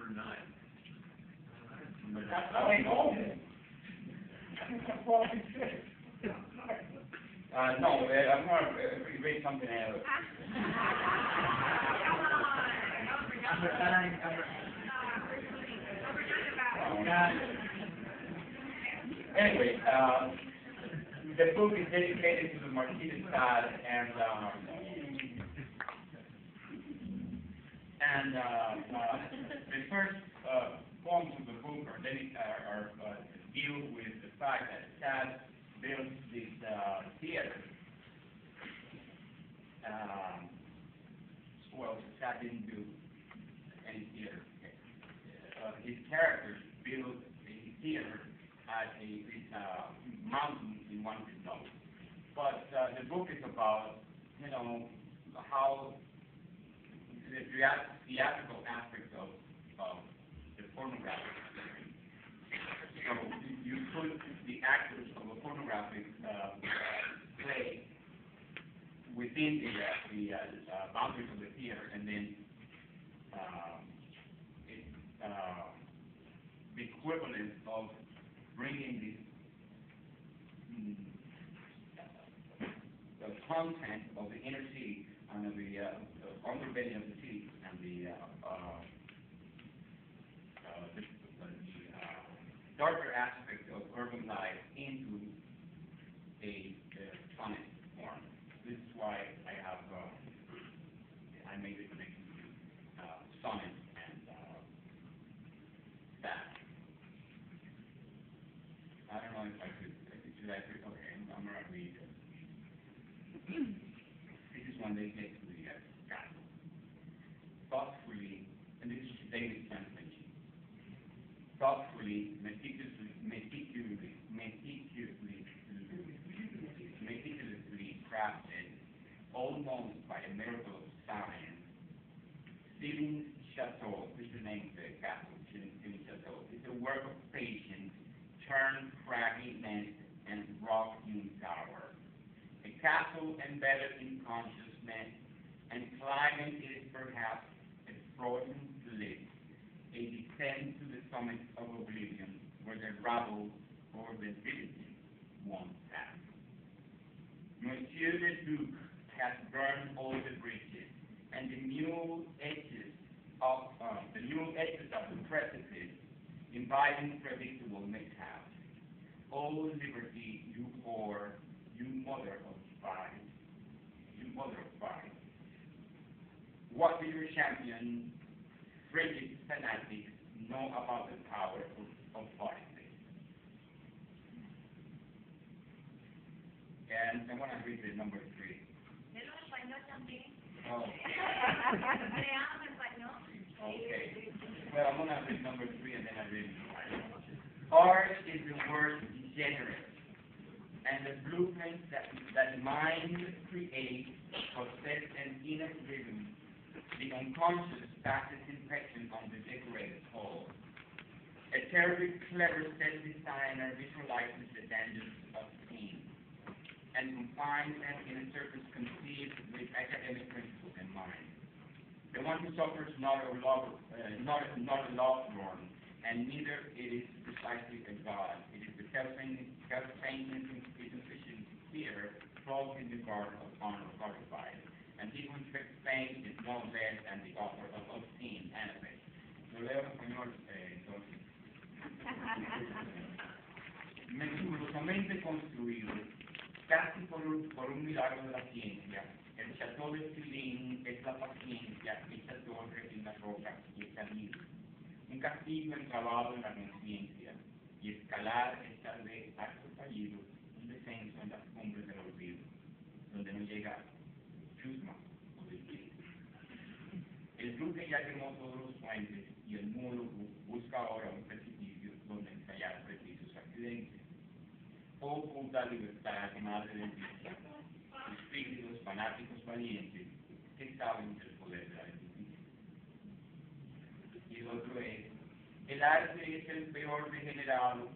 number 9. That's how I know it. That's what I said. No, I'm going to read something else. Anyway, the book is dedicated to the Marcelo and the first poems of the book deal with the fact that Chad built this theater. Well, Chad didn't do any theater. His characters built a theater at a mountain in one of his novels. But the book is about, how the theatrical aspect of the pornographic. So you put the actors of a pornographic play within the boundaries of the theater, and then it's the equivalent of bringing the content of the inner city and of the underbelly of the city and the darker aspect of urban life into a sonnet form. This is why I made the connection to sonnet and that. I don't know if I should I read? Okay, I'm going to read it. This is one they get to the castle. Thoughtfully, and this is David's translation. Thoughtfully, meticulously crafted, almost by a miracle of science, Ceiling Chateau, this is the name of the castle, Ceiling Chateau, is a work of patience, turned craggy nest and rock-hewn tower. A castle embedded in consciousness, and climbing is perhaps a frozen bliss, a descent to the summit of oblivion, where the rabble or the diligent won't pass. Monsieur le Duc has burned all the bridges, and the mule edges of the precipice, inviting predictable mishaps. O liberty, you whore, you mother of spies, What do your champion, frigid fanatics, know about the power of politics? And I want to read the number 3. Oh. Okay. Well, I'm going to read number 3 and then I read Art is the word degenerate, and the blueprint that mind creates possess an inner rhythm. The unconscious passes infection on the decorated whole. A terribly clever set designer visualizes the dangers of pain and confines them in a surface conceived with academic principles in mind. The one who suffers not a love lorn, and neither it is precisely a god. It is the self-painting insufficient theater clothed in the garb of honor codified. And he who infects pain is no less than the author of obscene anime. Lo leo en español, entonces. Meticulosamente construido, casi por un milagro de la ciencia, el Chateau de Ceiling es la paciencia hecha torre en la roca y el camino. Un castillo enclavado en la conciencia, y escalar es tal vez acto fallido, un descenso en las cumbres del olvido, donde no llega chusma o desvío. El duque ya quemó todos los puentes, y el mulo busca ahora un precipicio donde ensayar precisos accidentes. Oh puta libertad, madre del día, espíritus fanáticos valientes que saben del poder de la justicia. Y el otro es, el arte es el peor degenerado,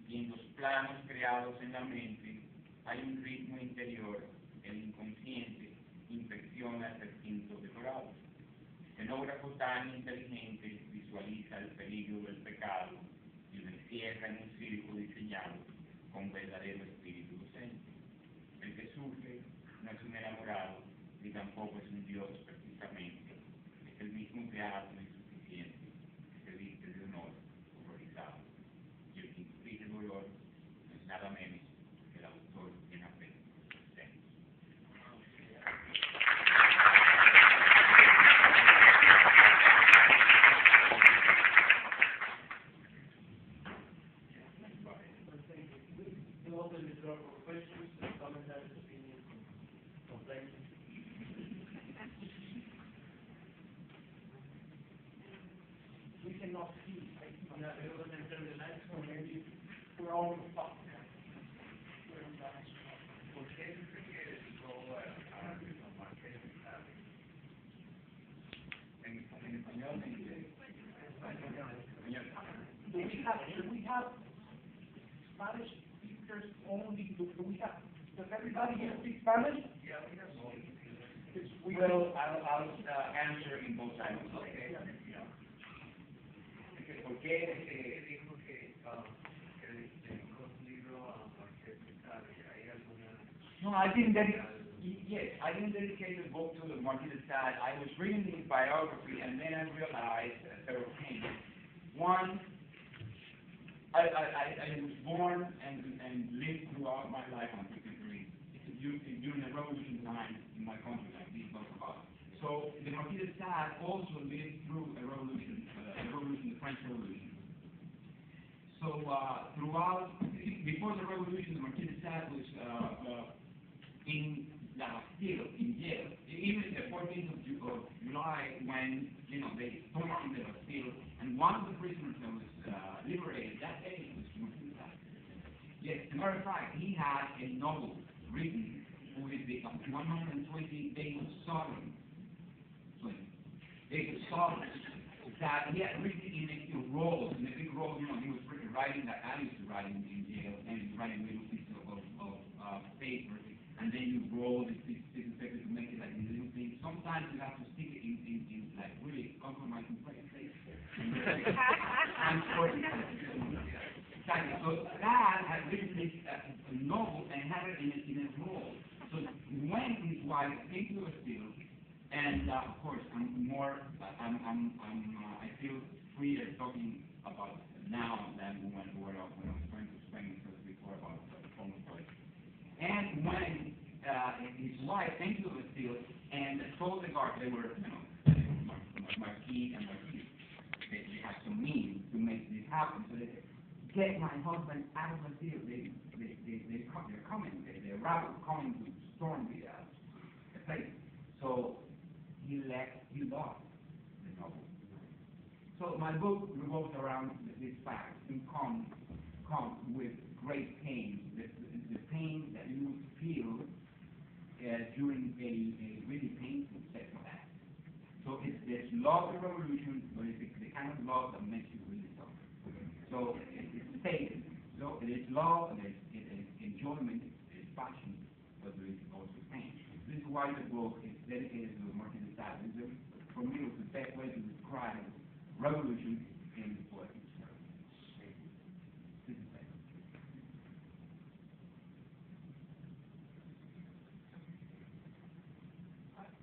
y en los planos creados en la mente hay un ritmo interior, el inconsciente infecciona el recinto decorado. El escenógrafo tan inteligente visualiza el peligro del pecado y lo encierra en un círculo diseñado con verdadero espíritu docente. El que sufre no es un enamorado, ni tampoco es un Dios precisamente, es el mismo teatro insuficiente que se viste de honor horrorizado. Y el que inflige dolor no es nada menos que el autor en apego. We cannot see. We're all fucked. Do we have Spanish speakers only? Does everybody here speak Spanish? Yeah, we have. Well, I'll answer in both languages. Okay. ¿Por qué dijo que dedicó un libro a Marcelo? ¿Hay alguna? No, I didn't dedicate. Yes, I didn't dedicate the book to the Marquis de Sade. I was reading his biography, and then I realized several things. One, I was born and lived throughout my life on 53 during the revolution time in my country, like we talk about. So the Marquis de Sade also lived through a revolution, the French Revolution. So before the revolution, the Marquis de Sade was in La Bastille, in jail. Even the 14th of July, when they stormed the Bastille, and one of the prisoners that was liberated that day was Marquis de Sade. Yes, as a matter of fact, he had a novel written with the 120 Days of Sodom. Days of Sodom. That he had written in a roll, in a big roll. He was writing that I used to write in jail, and he was writing little pieces of paper, and then you roll this piece of paper to make it like a little thing. Sometimes you have to stick it in like really compromising places. And so Dad had written this novel and had it in a roll. So when his wife came to the Bastille, and of course, I feel freer talking about now than when I was trying to explain before about the former place. And when his wife came to the Bastille and told the guard, they were, Marquis and Marquis, they had some means to make this happen. So they said, get my husband out of the Bastille. They're coming. They're coming to storm the place. So he lost the novel. So my book revolves around this fact. You come with great pain, the pain that you feel during a really painful sexual act. So there's love in revolution, but it's the kind of love that makes you really suffer. So it's faith. So it is love, it is enjoyment, it is passion, but there is also pain. This is why the book is dedicated to Marcel Proust. For me, it was the best way to describe revolution in the Poetics. This is it.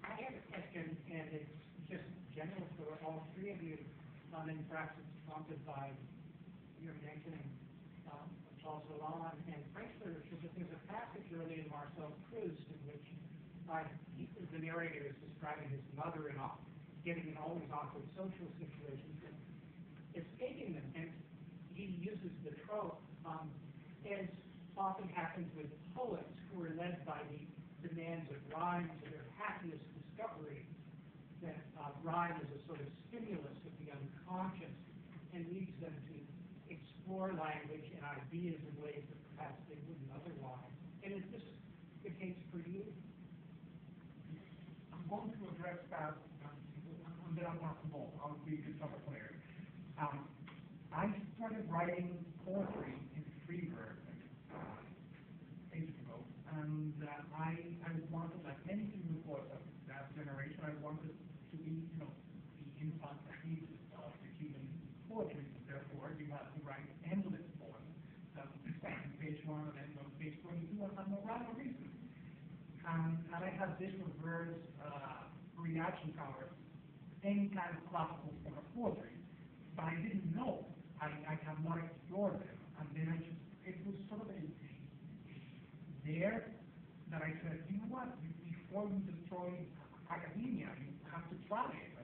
I have a question, and it's just general for all three of you, and perhaps it's prompted by your mentioning Charles Vallon and French literature, but there's a passage early in Marcel Proust in which the narrator is describing his mother-in-law getting in always awkward social situations and escaping them, and he uses the trope, as often happens with poets who are led by the demands of rhyme to their happiest discovery, that rhyme is a sort of stimulus of the unconscious and leads them to explore language and ideas in ways that perhaps they wouldn't otherwise. And is this the case for you? I'm going to address that, and then I'm going to come on. I'll be somewhat clear. I started writing poetry in Freeburg ages ago, and I wanted, like many people of that generation, I wanted to be, the infant Jesus of the human poetry. no rhyme or reason. And I had this reverse reaction towards any kind of classical form of poetry, but I didn't know. I have not explored them, and then it was sort of there that I said, you know what, before you destroy academia, you have to try it.